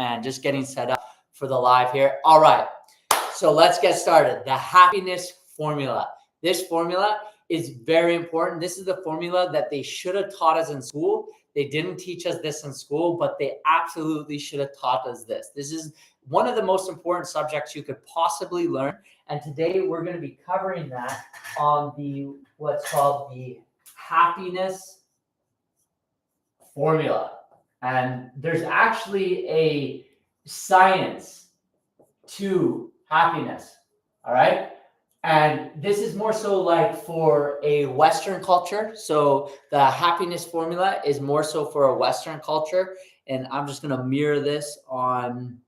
and just getting set up for the live here. All right, so let's get started. The happiness formula. This formula is very important. This is the formula that they should have taught us in school. They didn't teach us this in school, but they absolutely should have taught us this. This is one of the most important subjects you could possibly learn. And today we're going to be covering that on the what's called the happiness formula. And there's actually a science to happiness. All right. And this is more so like for a Western culture. So the happiness formula is more so for a Western culture. And I'm just going to mirror this on,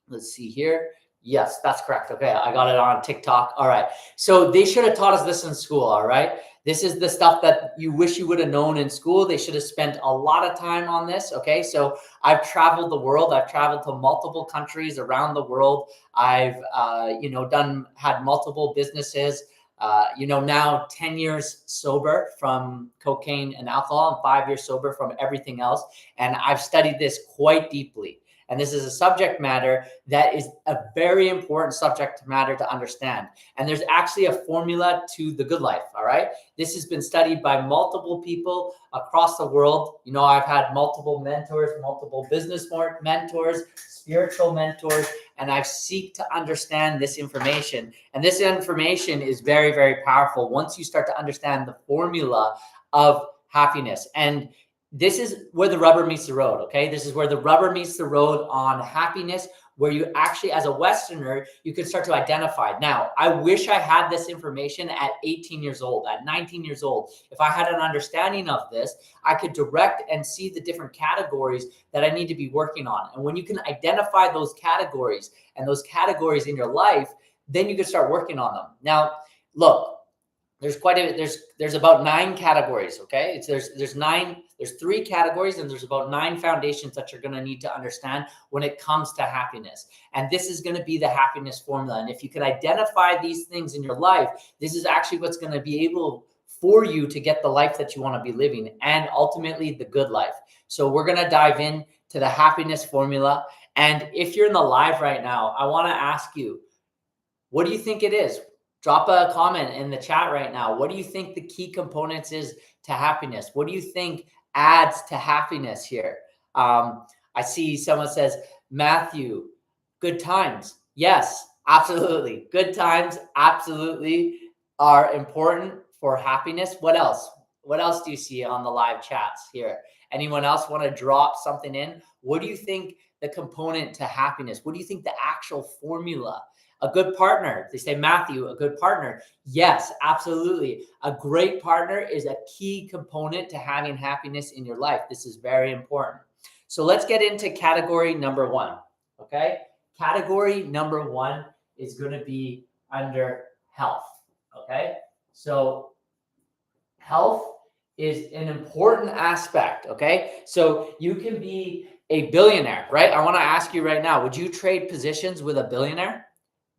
let's see here. Yes, that's correct. Okay, I got it on TikTok. All right. So they should have taught us this in school. All right. This is the stuff that you wish you would have known in school. They should have spent a lot of time on this. Okay. So I've traveled the world. I've traveled to multiple countries around the world. I've, had multiple businesses, now 10 years sober from cocaine and alcohol and 5 years sober from everything else. And I've studied this quite deeply. And this is a subject matter that is a very important subject matter to understand. And there's actually a formula to the good life, all right? This has been studied by multiple people across the world. You know, I've had multiple mentors, multiple business mentors, spiritual mentors, and I've seeked to understand this information. And this information is very, very powerful once you start to understand the formula of happiness. And this is where the rubber meets the road, okay? This is where the rubber meets the road on happiness, where you actually, as a Westerner, you can start to identify. Now, I wish I had this information at 18 years old, at 19 years old. If I had an understanding of this, I could direct and see the different categories that I need to be working on. And when you can identify those categories and those categories in your life, then you can start working on them. Now, look, there's about 9 categories. Okay. There's 3 categories and there's about 9 foundations that you're going to need to understand when it comes to happiness. And this is going to be the happiness formula. And if you can identify these things in your life, this is actually what's going to be able for you to get the life that you want to be living and ultimately the good life. So we're going to dive in to the happiness formula. And if you're in the live right now, I want to ask you, what do you think it is? Drop a comment in the chat right now. What do you think the key components is to happiness? What do you think adds to happiness here? I see someone says, Matthew, good times. Yes, absolutely. Good times absolutely are important for happiness. What else? What else do you see on the live chats here? Anyone else want to drop something in? What do you think the component to happiness? What do you think the actual formula? A good partner. They say, Matthew, a good partner. Yes, absolutely. A great partner is a key component to having happiness in your life. This is very important. So let's get into category number 1. Okay. Category number 1 is going to be under health. Okay. So health is an important aspect. Okay. So you can be a billionaire, right? I want to ask you right now, would you trade positions with a billionaire?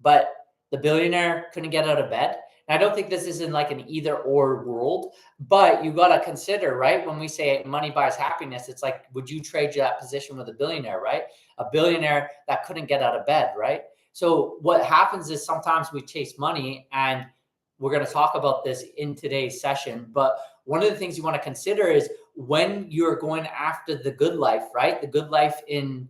But the billionaire couldn't get out of bed. And I don't think this is in like an either or world, but you got to consider, right? When we say money buys happiness, it's like, would you trade that position with a billionaire, right? A billionaire that couldn't get out of bed, right? So what happens is sometimes we chase money, and we're going to talk about this in today's session. But one of the things you want to consider is when you're going after the good life, right? The good life in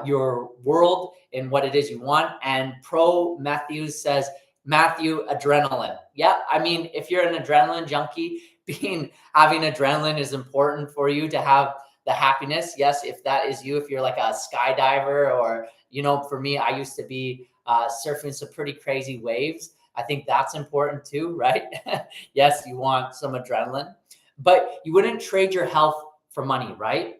your world and what it is you want. And Pro Matthews says, Matthew, adrenaline. Yeah, I mean, if you're an adrenaline junkie, having adrenaline is important for you to have the happiness. Yes, if that is you, if you're like a skydiver, or, for me, I used to be surfing some pretty crazy waves. I think that's important too, right? Yes, you want some adrenaline, but you wouldn't trade your health for money, right?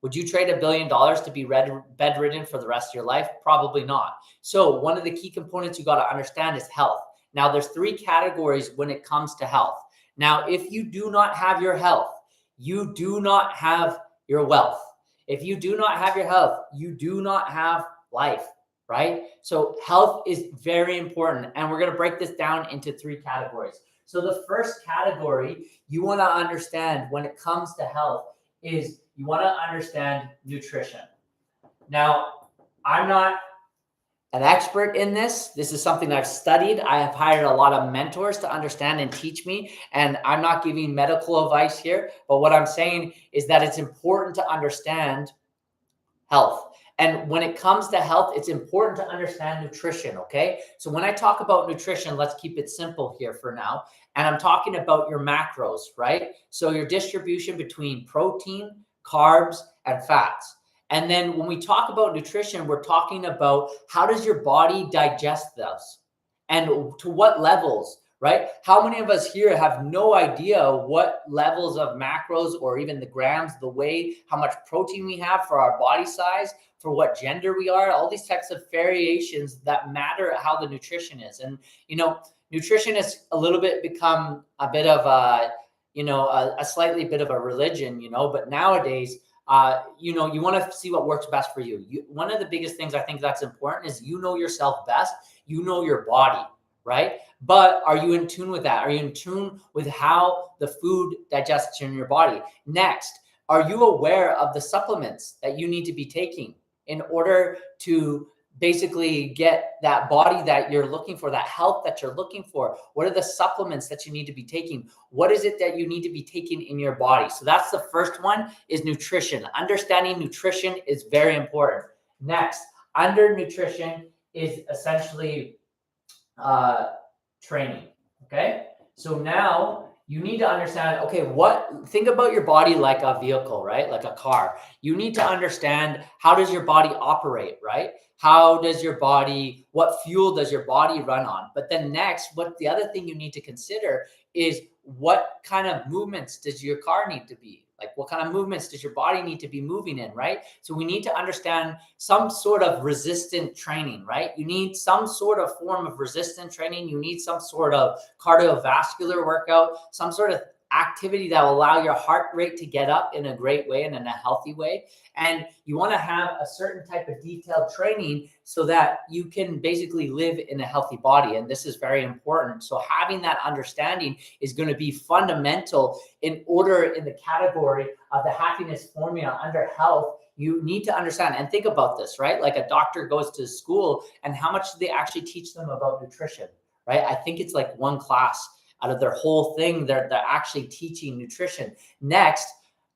Would you trade $1 billion to be bedridden for the rest of your life? Probably not. So one of the key components you got to understand is health. Now, there's 3 categories when it comes to health. Now, if you do not have your health, you do not have your wealth. If you do not have your health, you do not have life, right? So health is very important. And we're going to break this down into 3 categories. So the first category you want to understand when it comes to health is you want to understand nutrition. Now, I'm not an expert in this. This is something I've studied. I have hired a lot of mentors to understand and teach me. And I'm not giving medical advice here, but what I'm saying is that it's important to understand health. And when it comes to health, it's important to understand nutrition, okay? So when I talk about nutrition, let's keep it simple here for now. And I'm talking about your macros, right? So your distribution between protein, carbs, and fats. And then when we talk about nutrition, we're talking about how does your body digest those and to what levels, right? How many of us here have no idea what levels of macros or even the grams, the weight, how much protein we have for our body size, for what gender we are, all these types of variations that matter how the nutrition is. And, nutrition has a little bit become a bit of a slightly bit of a religion, but nowadays, you want to see what works best for you. One of the biggest things I think that's important is yourself best. You know your body, right? But are you in tune with that? Are you in tune with how the food digests in your body? Next, are you aware of the supplements that you need to be taking in order to basically get that body that you're looking for, that health that you're looking for? What are the supplements that you need to be taking? What is it that you need to be taking in your body? So that's the first one, is nutrition. Understanding nutrition is very important. Next, under nutrition is essentially training. Okay. So now you need to understand, okay, think about your body like a vehicle, right? Like a car. You need to understand, how does your body operate, right? What fuel does your body run on? But then next, the other thing you need to consider is, what kind of movements does your car need to be? Like, what kind of movements does your body need to be moving in, right? So we need to understand some sort of resistant training, right? You need some sort of form of resistant training. You need some sort of cardiovascular workout, some sort of activity that will allow your heart rate to get up in a great way and in a healthy way. And you want to have a certain type of detailed training so that you can basically live in a healthy body. And this is very important. So having that understanding is going to be fundamental in the category of the happiness formula under health. You need to understand and think about this, right? Like, a doctor goes to school, and how much do they actually teach them about nutrition, right? I think it's like one class out of their whole thing. They're actually teaching nutrition. Next,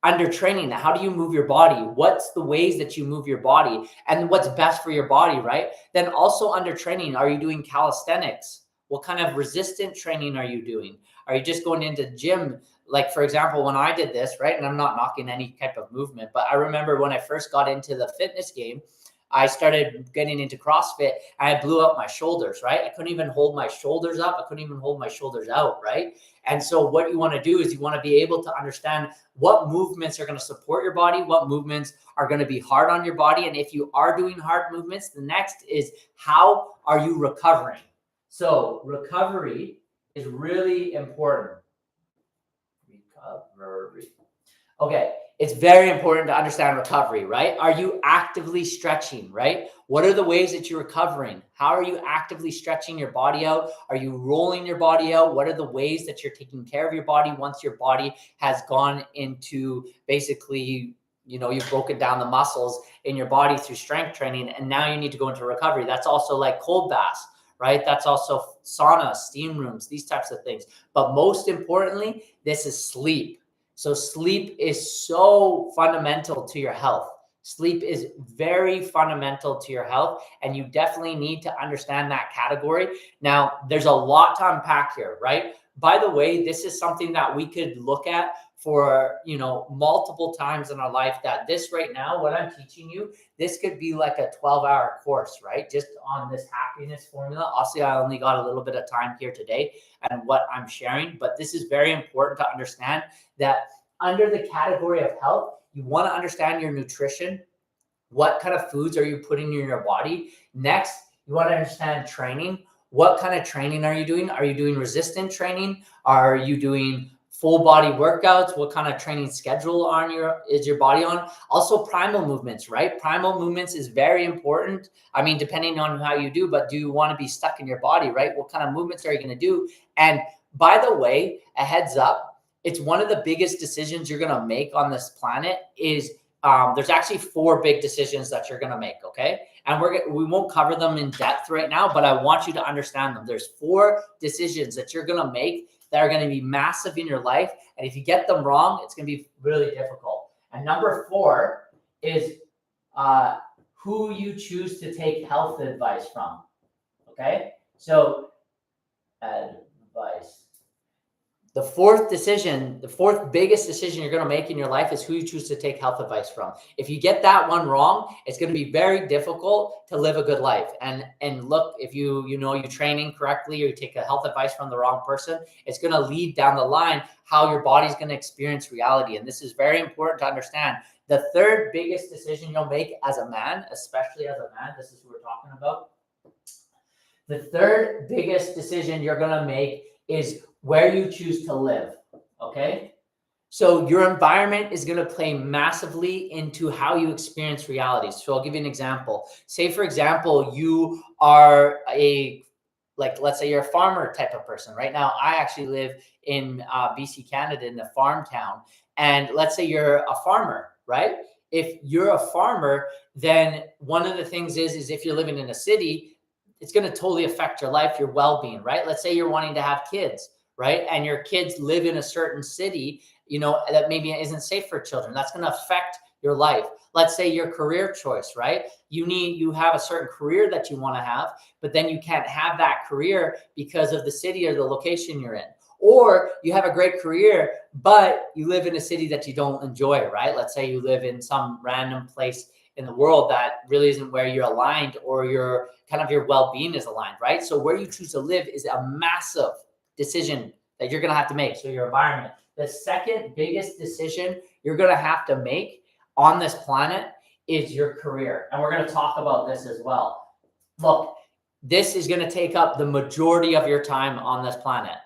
under training, how do you move your body? What's the ways that you move your body and what's best for your body, right? Then also under training, are you doing calisthenics? What kind of resistant training are you doing? Are you just going into gym? Like, for example, when I did this, right, and I'm not knocking any type of movement, but I remember when I first got into the fitness game, I started getting into CrossFit, and I blew out my shoulders, right? I couldn't even hold my shoulders up. I couldn't even hold my shoulders out, right? And so what you want to do is you want to be able to understand what movements are going to support your body, what movements are going to be hard on your body. And if you are doing hard movements, the next is, how are you recovering? So recovery is really important. Recovery. Okay. It's very important to understand recovery, right? Are you actively stretching, right? What are the ways that you're recovering? How are you actively stretching your body out? Are you rolling your body out? What are the ways that you're taking care of your body once your body has gone into basically, you've broken down the muscles in your body through strength training, and now you need to go into recovery. That's also like cold baths, right? That's also sauna, steam rooms, these types of things. But most importantly, this is sleep. So sleep is so fundamental to your health. Sleep is very fundamental to your health, and you definitely need to understand that category. Now, there's a lot to unpack here, right? By the way, this is something that we could look at for, multiple times in our life. That this right now, what I'm teaching you, this could be like a 12-hour course, right? Just on this happiness formula. Obviously, I only got a little bit of time here today and what I'm sharing, but this is very important to understand that under the category of health, you want to understand your nutrition. What kind of foods are you putting in your body? Next, you want to understand training. What kind of training are you doing? Are you doing resistant training? Are you doing full body workouts? What kind of training schedule is your body on? Also primal movements, right? Primal movements is very important. I mean, depending on how you do, but do you want to be stuck in your body, right? What kind of movements are you going to do? And by the way, a heads up, it's one of the biggest decisions you're going to make on this planet is there's actually 4 big decisions that you're going to make. Okay. And we won't cover them in depth right now, but I want you to understand them. There's 4 decisions that you're going to make that are going to be massive in your life. And if you get them wrong, it's going to be really difficult. And number 4 is who you choose to take health advice from. Okay? So, advice. The 4th decision, the 4th biggest decision you're going to make in your life is who you choose to take health advice from. If you get that one wrong, it's going to be very difficult to live a good life. And look, if you're training correctly or you take a health advice from the wrong person, it's going to lead down the line how your body's going to experience reality. And this is very important to understand. The 3rd biggest decision you'll make as a man, especially as a man, this is who we're talking about. The 3rd biggest decision you're going to make is where you choose to live, okay? So your environment is going to play massively into how you experience reality. So I'll give you an example. Say, for example, you are let's say you're a farmer type of person. Right now, I actually live in BC, Canada, in a farm town. And let's say you're a farmer, right? If you're a farmer, then one of the things is if you're living in a city, it's going to totally affect your life, your well-being, right? Let's say you're wanting to have kids, right? And your kids live in a certain city, that maybe isn't safe for children. That's going to affect your life. Let's say your career choice, right? You have a certain career that you want to have, but then you can't have that career because of the city or the location you're in. Or you have a great career, but you live in a city that you don't enjoy, right? Let's say you live in some random place in the world that really isn't where you're aligned or your well-being is aligned, right? So where you choose to live is a massive decision that you're going to have to make. So your environment. The 2nd biggest decision you're going to have to make on this planet is your career. And we're going to talk about this as well. Look, this is going to take up the majority of your time on this planet.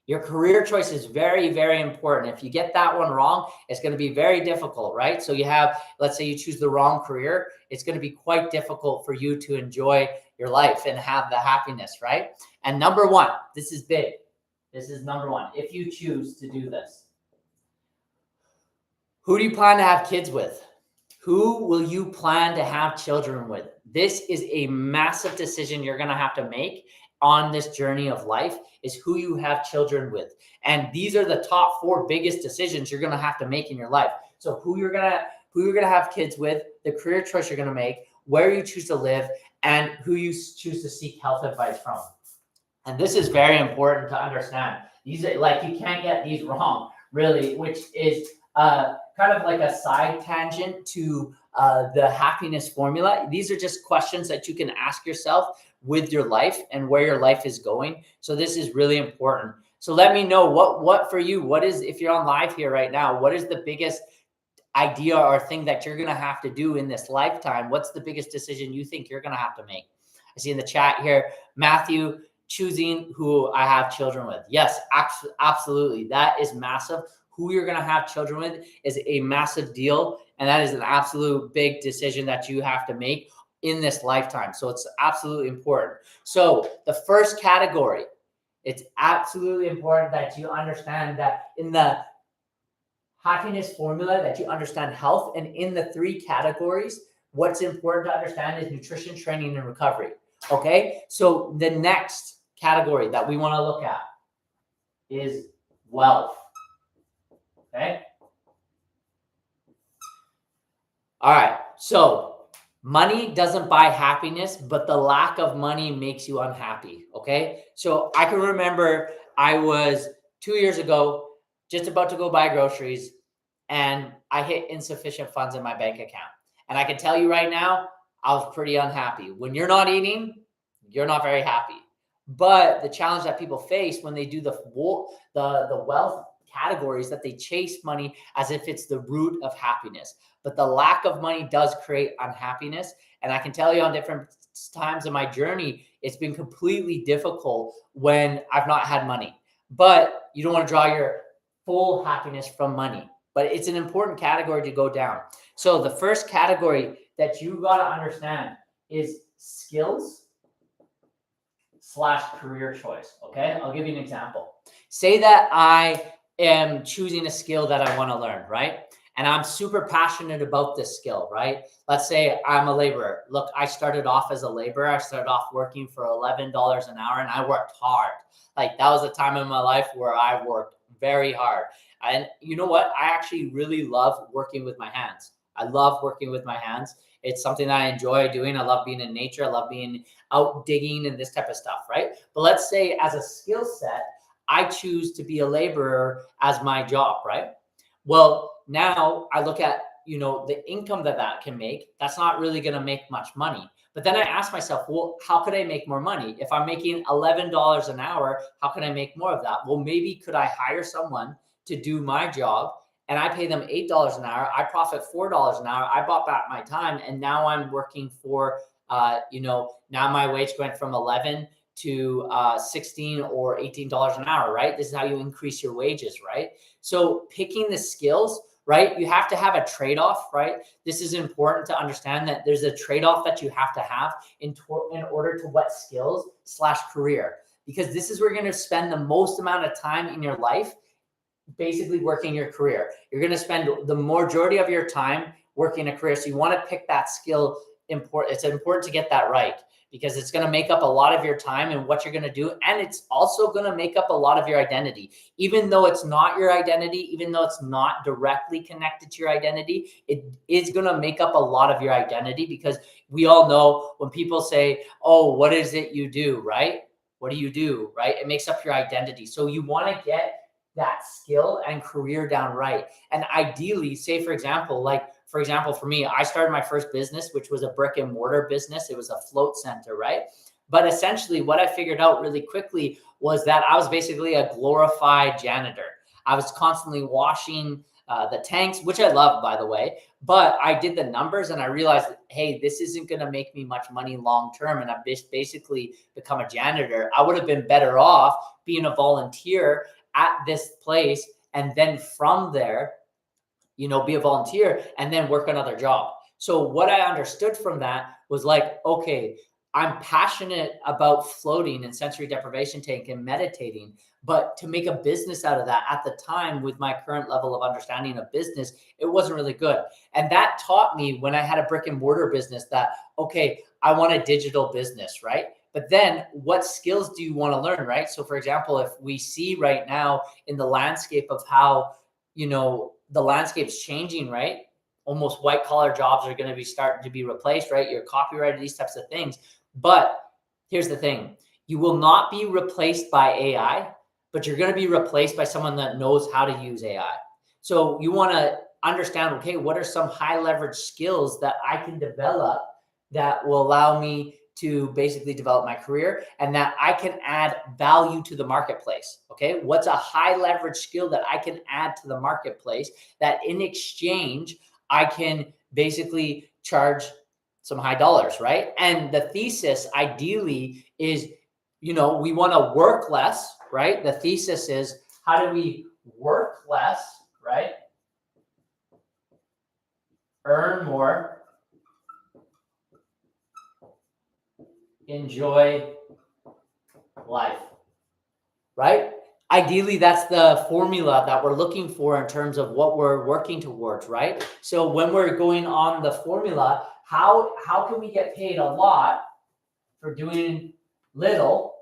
Your career choice is very, very important. If you get that one wrong, it's going to be very difficult, right? So let's say you choose the wrong career, it's going to be quite difficult for you to enjoy your life and have the happiness, right? And number 1, this is big. This is number 1. If you choose to do this, who do you plan to have kids with? Who will you plan to have children with? This is a massive decision you're going to have to make on this journey of life, is who you have children with. And these are the top 4 biggest decisions you're going to have to make in your life. So who you're going to have kids with, the career choice you're going to make, where you choose to live, and who you choose to seek health advice from. And this is very important to understand. These are you can't get these wrong, really, which is kind of like a side tangent to the happiness formula. These are just questions that you can ask yourself with your life and where your life is going. So this is really important. So let me know what for you, if you're on live here right now, what is the biggest idea or thing that you're going to have to do in this lifetime? What's the biggest decision you think you're going to have to make? I see in the chat here, Matthew, choosing who I have children with. Yes, absolutely. That is massive. Who you're going to have children with is a massive deal. And that is an absolute big decision that you have to make in this lifetime. So it's absolutely important. So the first category, it's absolutely important that you understand that in the happiness formula, that you understand health. And in the 3 categories, what's important to understand is nutrition, training, and recovery. Okay. So the next category that we want to look at is wealth. Okay. All right. So money doesn't buy happiness, but the lack of money makes you unhappy. Okay. So I can remember I was 2 years ago just about to go buy groceries and I hit insufficient funds in my bank account. And I can tell you right now, I was pretty unhappy. When you're not eating, you're not very happy. But the challenge that people face when they do the wealth categories, that they chase money as if it's the root of happiness. But the lack of money does create unhappiness. And I can tell you on different times in my journey, it's been completely difficult when I've not had money. But you don't want to draw your full happiness from money. But it's an important category to go down. So the first category that you got to understand is skills / career choice. Okay, I'll give you an example. Say that I am choosing a skill that I want to learn, right? and I'm super passionate about this skill, right? Let's say I'm a laborer. Look, I started off as a laborer. I started off working for $11 an hour, and I worked hard. Like, that was a time in my life where I worked very hard. And you know what? I actually really love working with my hands. I love working with my hands. It's something that I enjoy doing. I love being in nature. I love being out digging and this type of stuff, right? But let's say as a skill set, I choose to be a laborer as my job, right? Well, now I look at, the income that can make. That's not really going to make much money. But then I ask myself, well, how could I make more money? If I'm making $11 an hour, how can I make more of that? Well, maybe could I hire someone to do my job, and I pay them $8 an hour. I profit $4 an hour. I bought back my time, and now I'm working for, now my wage went from 11 to 16 or $18 an hour, right? This is how you increase your wages, right? So picking the skills, right? You have to have a trade-off, right? This is important to understand that there's a trade-off that you have to have in order to what skills / career, because this is where you're going to spend the most amount of time in your life, basically working your career. You're going to spend the majority of your time working a career. So you want to pick that skill. It's important to get that right, because it's going to make up a lot of your time and what you're going to do. And it's also going to make up a lot of your identity. Even though it's not your identity, even though it's not directly connected to your identity, it is going to make up a lot of your identity, because we all know when people say, oh, what is it you do, right? What do you do, right? It makes up your identity. So you want to get that skill and career down right. And ideally, say, for example, for me, I started my first business, which was a brick and mortar business. It was a float center, right? But essentially what I figured out really quickly was that I was basically a glorified janitor. I was constantly washing the tanks, which I love, by the way, but I did the numbers and I realized, hey, this isn't going to make me much money long-term. And I've basically become a janitor. I would have been better off being a volunteer at this place, and then from there, be a volunteer and then work another job. So what I understood from that was like, okay, I'm passionate about floating and sensory deprivation tank and meditating, but to make a business out of that at the time, with my current level of understanding of business, it wasn't really good. And that taught me, when I had a brick and mortar business, that, okay, I want a digital business, right? But then what skills do you want to learn, right? So for example, if we see right now in the landscape of how, the landscape's changing, right? Almost white collar jobs are going to be starting to be replaced, right? Your copywriter, these types of things. But here's the thing. You will not be replaced by AI, but you're going to be replaced by someone that knows how to use AI. So you want to understand, okay, what are some high leverage skills that I can develop that will allow me to basically develop my career and that I can add value to the marketplace. Okay. What's a high leverage skill that I can add to the marketplace that in exchange, I can basically charge some high dollars, right? And the thesis ideally is, we want to work less, right? The thesis is, how do we work less, right? Earn more, enjoy life, right? Ideally, that's the formula that we're looking for in terms of what we're working towards, right? So when we're going on the formula, how can we get paid a lot for doing little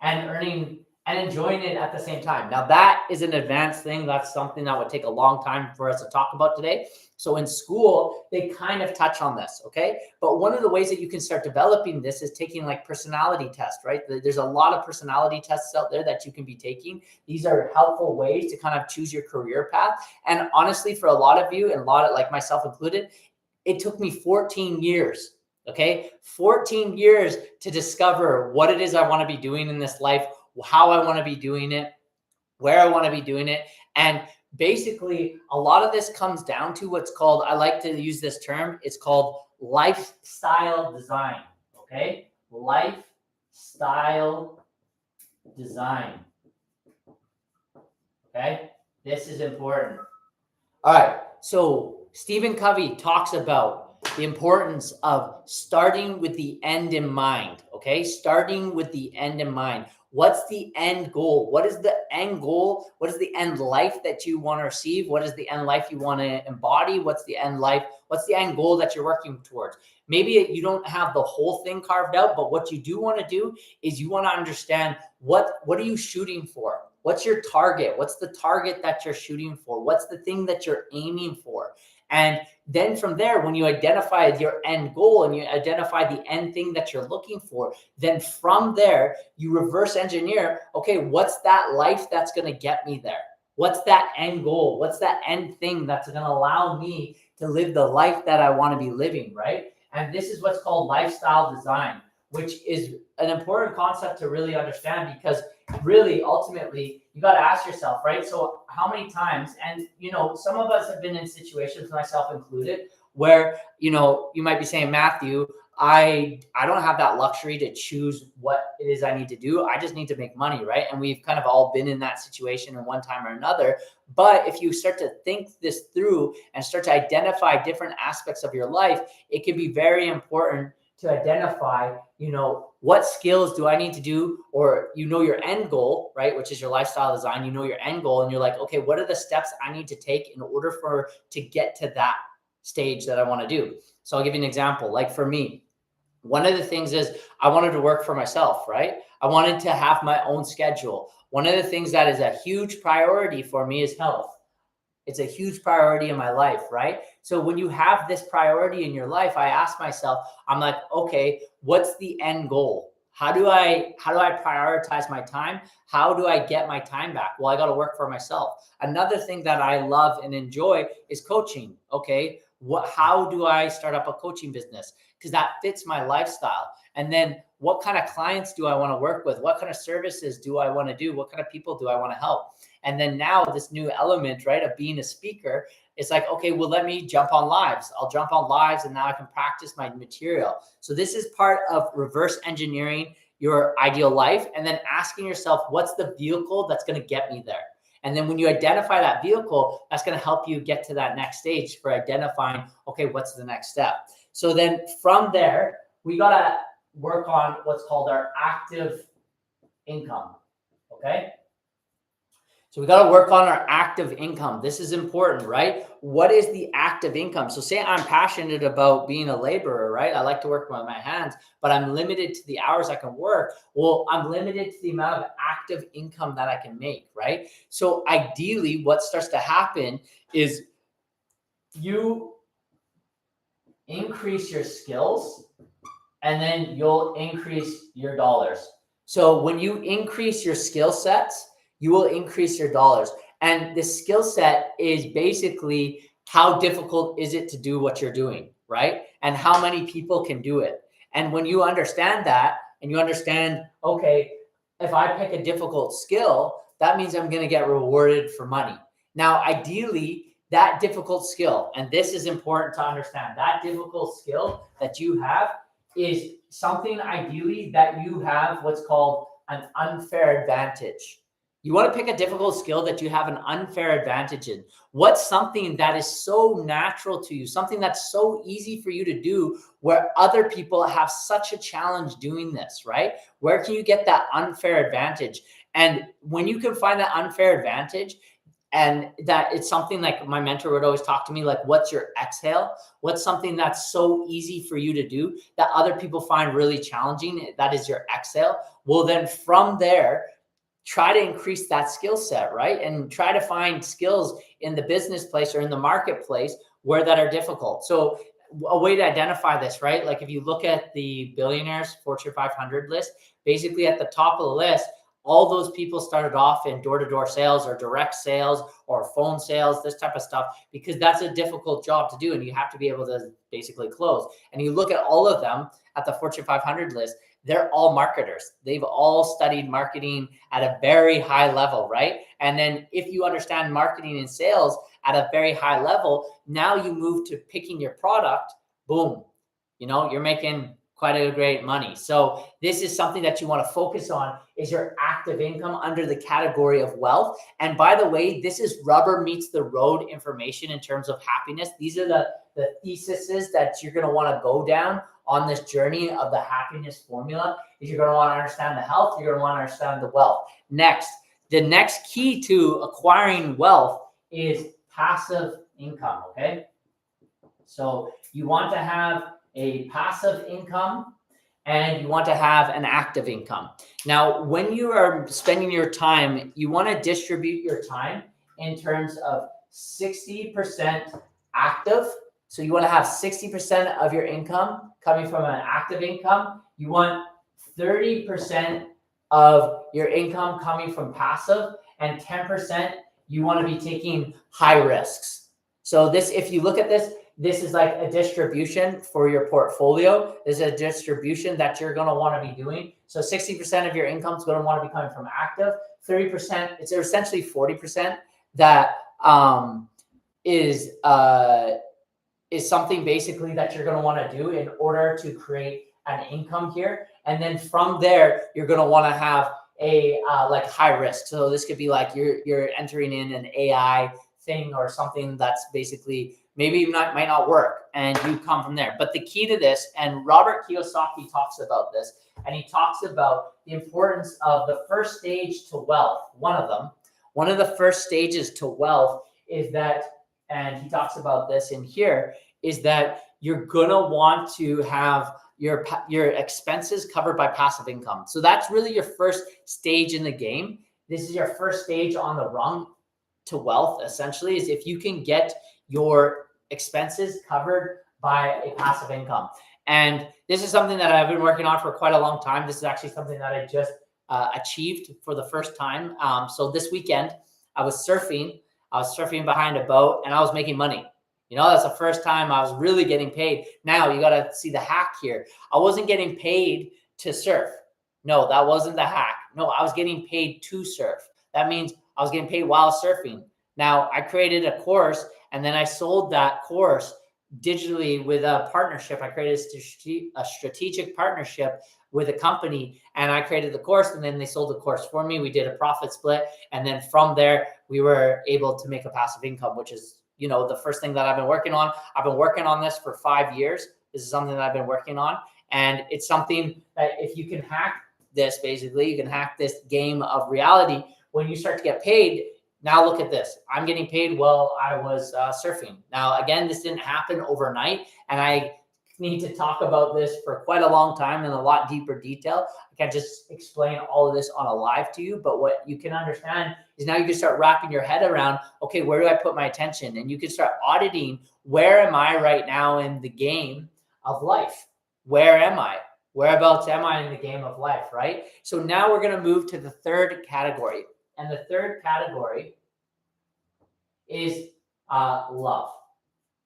and earning and enjoying it at the same time? Now, that is an advanced thing. That's something that would take a long time for us to talk about today. So in school, they kind of touch on this, okay? But one of the ways that you can start developing this is taking like personality tests, right? There's a lot of personality tests out there that you can be taking. These are helpful ways to kind of choose your career path. And honestly, for a lot of you, and a lot of, like myself included, it took me 14 years, okay? 14 years to discover what it is I want to be doing in this life, how I want to be doing it, where I want to be doing it. And basically, a lot of this comes down to what's called, I like to use this term, it's called lifestyle design, okay? Lifestyle design, okay? This is important. All right, so Stephen Covey talks about the importance of starting with the end in mind, okay? Starting with the end in mind. What's the end goal? What is the end goal? What is the end life that you want to receive? What is the end life you want to embody? What's the end life? What's the end goal that you're working towards? Maybe you don't have the whole thing carved out, but what you do want to do is you want to understand what are you shooting for? What's your target? What's the target that you're shooting for? What's the thing that you're aiming for? And then from there, when you identify your end goal and you identify the end thing that you're looking for, then from there, you reverse engineer, okay, what's that life that's going to get me there? What's that end goal? What's that end thing that's going to allow me to live the life that I want to be living, right? And this is what's called lifestyle design, which is an important concept to really understand, because really ultimately you got to ask yourself, right? So how many times, and some of us have been in situations, myself included, where you might be saying, Matthew, I don't have that luxury to choose what it is I need to do. I just need to make money, right? And we've kind of all been in that situation in one time or another. But if you start to think this through and start to identify different aspects of your life, it can be very important to identify, what skills do I need to do, or your end goal, right? Which is your lifestyle design, your end goal. And you're like, okay, what are the steps I need to take in order to get to that stage that I want to do? So I'll give you an example. Like for me, one of the things is I wanted to work for myself, right? I wanted to have my own schedule. One of the things that is a huge priority for me is health. It's a huge priority in my life, right? So when you have this priority in your life, I ask myself, I'm like, okay, what's the end goal? How do I prioritize my time? How do I get my time back? Well, I got to work for myself. Another thing that I love and enjoy is coaching. Okay, how do I start up a coaching business? Because that fits my lifestyle. And then what kind of clients do I want to work with? What kind of services do I want to do? What kind of people do I want to help? And then now this new element, right, of being a speaker, it's like, okay, well, let me jump on lives. I'll jump on lives and now I can practice my material. So this is part of reverse engineering your ideal life, and then asking yourself, what's the vehicle that's going to get me there? And then when you identify that vehicle, that's going to help you get to that next stage for identifying, okay, what's the next step? So then from there, we got to work on what's called our active income, okay? So we got to work on our active income. This is important, right? What is the active income? So say I'm passionate about being a laborer, right? I like to work with my hands, but I'm limited to the hours I can work. Well, I'm limited to the amount of active income that I can make, right? So ideally, what starts to happen is you increase your skills and then you'll increase your dollars. So when you increase your skill sets, you will increase your dollars. And the skill set is basically how difficult is it to do what you're doing, right? And how many people can do it. And when you understand that, and you understand, okay, if I pick a difficult skill, that means I'm going to get rewarded for money. Now, ideally, that difficult skill, and this is important to understand, that difficult skill that you have is something ideally that you have what's called an unfair advantage. You want to pick a difficult skill that you have an unfair advantage in. What's something that is so natural to you, something that's so easy for you to do, where other people have such a challenge doing this, right? Where can you get that unfair advantage? And when you can find that unfair advantage, and that it's something like my mentor would always talk to me, like, what's your exhale? What's something that's so easy for you to do that other people find really challenging? That is your exhale. Well, then from there, try to increase that skill set, right? And try to find skills in the business place or in the marketplace where that are difficult. So a way to identify this, right? Like if you look at the billionaires Fortune 500 list, basically at the top of the list, all those people started off in door-to-door sales or direct sales or phone sales, this type of stuff, because that's a difficult job to do. And you have to be able to basically close. And you look at all of them at the Fortune 500 list, they're all marketers. They've all studied marketing at a very high level, right? And then if you understand marketing and sales at a very high level, now you move to picking your product, boom, you're making quite a great money. So this is something that you want to focus on, is your active income under the category of wealth. And by the way, this is rubber meets the road information in terms of happiness. These are the theses that you're going to want to go down on this journey of the happiness formula is you're going to want to understand the health, you're going to want to understand the wealth. Next, the next key to acquiring wealth is passive income, okay? So you want to have a passive income and you want to have an active income. Now, when you are spending your time, you want to distribute your time in terms of 60% active. So you want to have 60% of your income coming from an active income. You want 30% of your income coming from passive, and 10% you want to be taking high risks. So this, if you look at this, this is like a distribution for your portfolio. This is a distribution that you're going to want to be doing. So 60% of your income is going to want to be coming from active. 30%, it's essentially 40% that is something basically that you're going to want to do in order to create an income here. And then from there, you're going to want to have a like high risk. So this could be like you're entering in an AI thing or something that's basically maybe might not work, and you come from there. But the key to this, and Robert Kiyosaki talks about this, and he talks about the importance of the first stage to wealth. One of the first stages to wealth is that, and he talks about this in here, is that you're gonna want to have your expenses covered by passive income. So that's really your first stage in the game. This is your first stage on the rung to wealth, essentially, is if you can get your expenses covered by a passive income. And this is something that I've been working on for quite a long time. This is actually something that I just achieved for the first time. So this weekend I was surfing behind a boat and I was making money. You know, that's the first time I was really getting paid. Now you got to see the hack here. I wasn't getting paid to surf. No, that wasn't the hack. No, I was getting paid to surf. That means I was getting paid while surfing. Now I created a course and then I sold that course digitally with a partnership. I created a strategic partnership with a company, and I created the course, and then they sold the course for me. We did a profit split, and then from there we were able to make a passive income, which is, you know, the first thing that I've been working on. I've been working on this for 5 years. This is something that I've been working on, and it's something that if you can hack this, basically, you can hack this game of reality. When you start to get paid, now look at this. I'm getting paid while I was surfing. Now, again, this didn't happen overnight, and I need to talk about this for quite a long time in a lot deeper detail. I can't just explain all of this on a live to you, but what you can understand is now you can start wrapping your head around, okay, where do I put my attention? And you can start auditing, where am I right now in the game of life? Where am I? Whereabouts am I in the game of life, right? So now we're going to move to the third category. And the third category is love,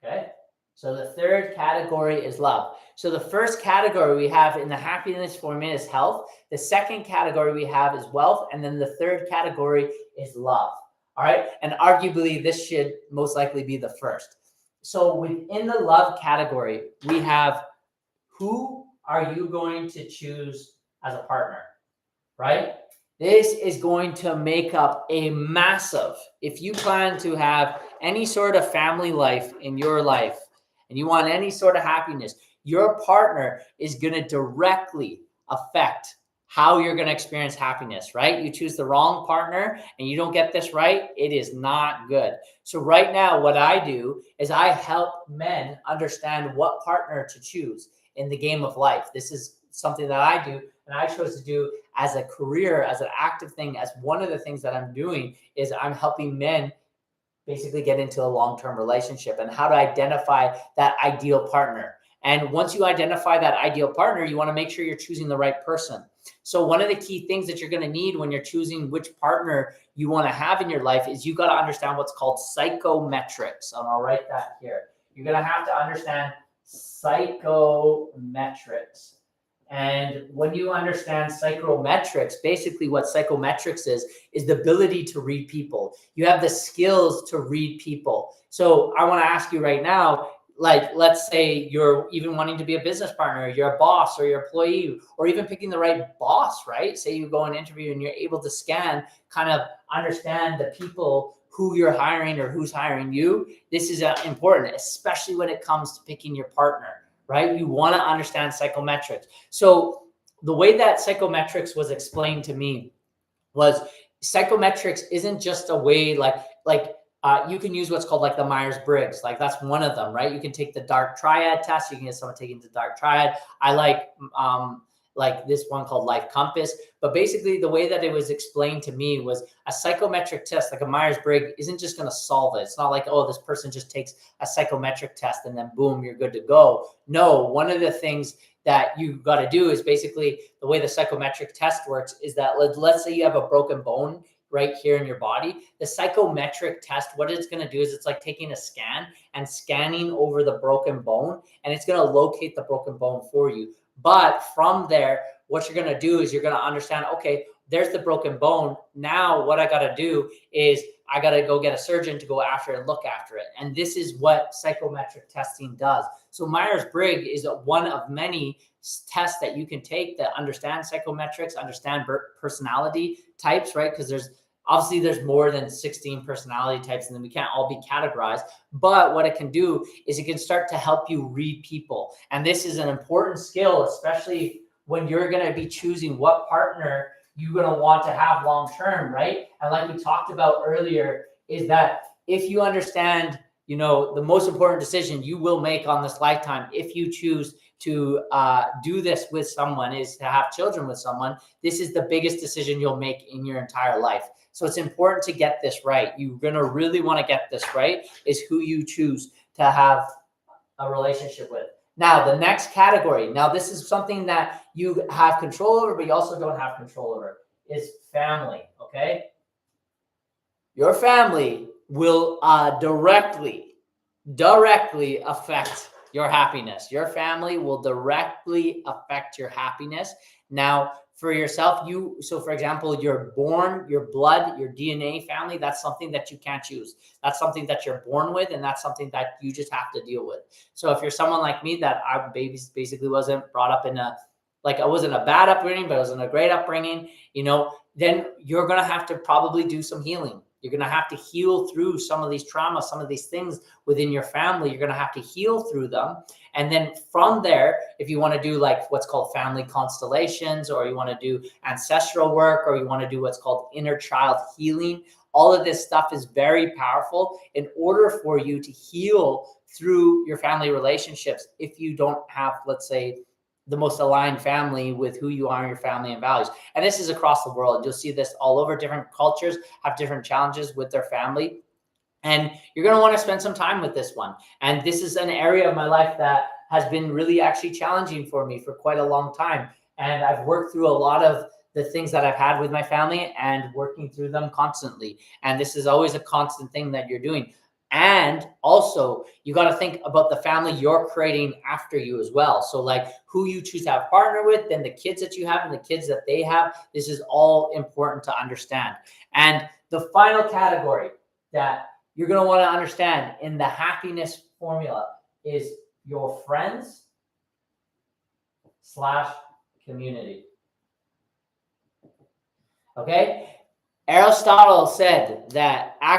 okay? So the third category is love. So the first category we have in the happiness formula is health. The second category we have is wealth. And then the third category is love, all right? And arguably, this should most likely be the first. So within the love category, we have who are you going to choose as a partner, right? This is going to make up a massive, if you plan to have any sort of family life in your life and you want any sort of happiness, your partner is going to directly affect how you're going to experience happiness, right? You choose the wrong partner and you don't get this right, it is not good. So right now, what I do is I help men understand what partner to choose in the game of life. This is something that I do, and I chose to do as a career, as an active thing, as one of the things that I'm doing is I'm helping men basically get into a long-term relationship and how to identify that ideal partner. And once you identify that ideal partner, you want to make sure you're choosing the right person. So one of the key things that you're going to need when you're choosing which partner you want to have in your life is you got to understand what's called psychometrics. And I'll write that here. You're going to have to understand psychometrics. And when you understand psychometrics, basically what psychometrics is the ability to read people. You have the skills to read people. So I want to ask you right now, like, let's say you're even wanting to be a business partner, you're a boss or your employee, or even picking the right boss, right? Say you go and interview and you're able to scan, kind of understand the people who you're hiring or who's hiring you. This is important, especially when it comes to picking your partner, right? You want to understand psychometrics. So the way that psychometrics was explained to me was psychometrics isn't just a way you can use what's called like the Myers-Briggs. Like that's one of them, right? You can take the dark triad test. You can get someone taking the dark triad. I like this one called Life Compass. But basically the way that it was explained to me was a psychometric test, like a Myers-Briggs, isn't just going to solve it. It's not like, oh, this person just takes a psychometric test and then boom, you're good to go. No, one of the things that you got to do is basically the way the psychometric test works is that let's say you have a broken bone right here in your body. The psychometric test, what it's going to do is it's like taking a scan and scanning over the broken bone, and it's going to locate the broken bone for you. But from there, what you're going to do is you're going to understand, okay, there's the broken bone. Now what I got to do is I got to go get a surgeon to go after and look after it. And this is what psychometric testing does. So Myers-Briggs is one of many tests that you can take that understand psychometrics, understand personality types, right? Because there's more than 16 personality types, and then we can't all be categorized. But what it can do is it can start to help you read people. And this is an important skill, especially when you're going to be choosing what partner you're going to want to have long-term, right? And like we talked about earlier, is that if you understand, the most important decision you will make on this lifetime, if you choose to do this with someone, is to have children with someone, this is the biggest decision you'll make in your entire life. So it's important to get this right. You're going to really want to get this right, is who you choose to have a relationship with. Now, the next category, now this is something that you have control over, but you also don't have control over, is family, okay? Your family will directly affect your happiness. Your family will directly affect your happiness. Now, for yourself, so for example, you're born, your blood, your DNA family, that's something that you can't choose. That's something that you're born with, and that's something that you just have to deal with. So if you're someone like me that I basically wasn't brought up I wasn't a bad upbringing, but I was in a great upbringing, then you're going to have to probably do some healing. You're going to have to heal through some of these traumas, some of these things within your family. You're going to have to heal through them. And then from there, if you want to do like what's called family constellations, or you want to do ancestral work, or you want to do what's called inner child healing, all of this stuff is very powerful in order for you to heal through your family relationships. If you don't have, let's say, the most aligned family with who you are in your family and values. And this is across the world. You'll see this all over. Different cultures have different challenges with their family. And you're going to want to spend some time with this one. And this is an area of my life that has been really actually challenging for me for quite a long time. And I've worked through a lot of the things that I've had with my family and working through them constantly. And this is always a constant thing that you're doing. And also, you got to think about the family you're creating after you as well. So like who you choose to have partner with, then the kids that you have and the kids that they have, this is all important to understand. And the final category that you're going to want to understand in the happiness formula is your friends / community. Okay? Aristotle said that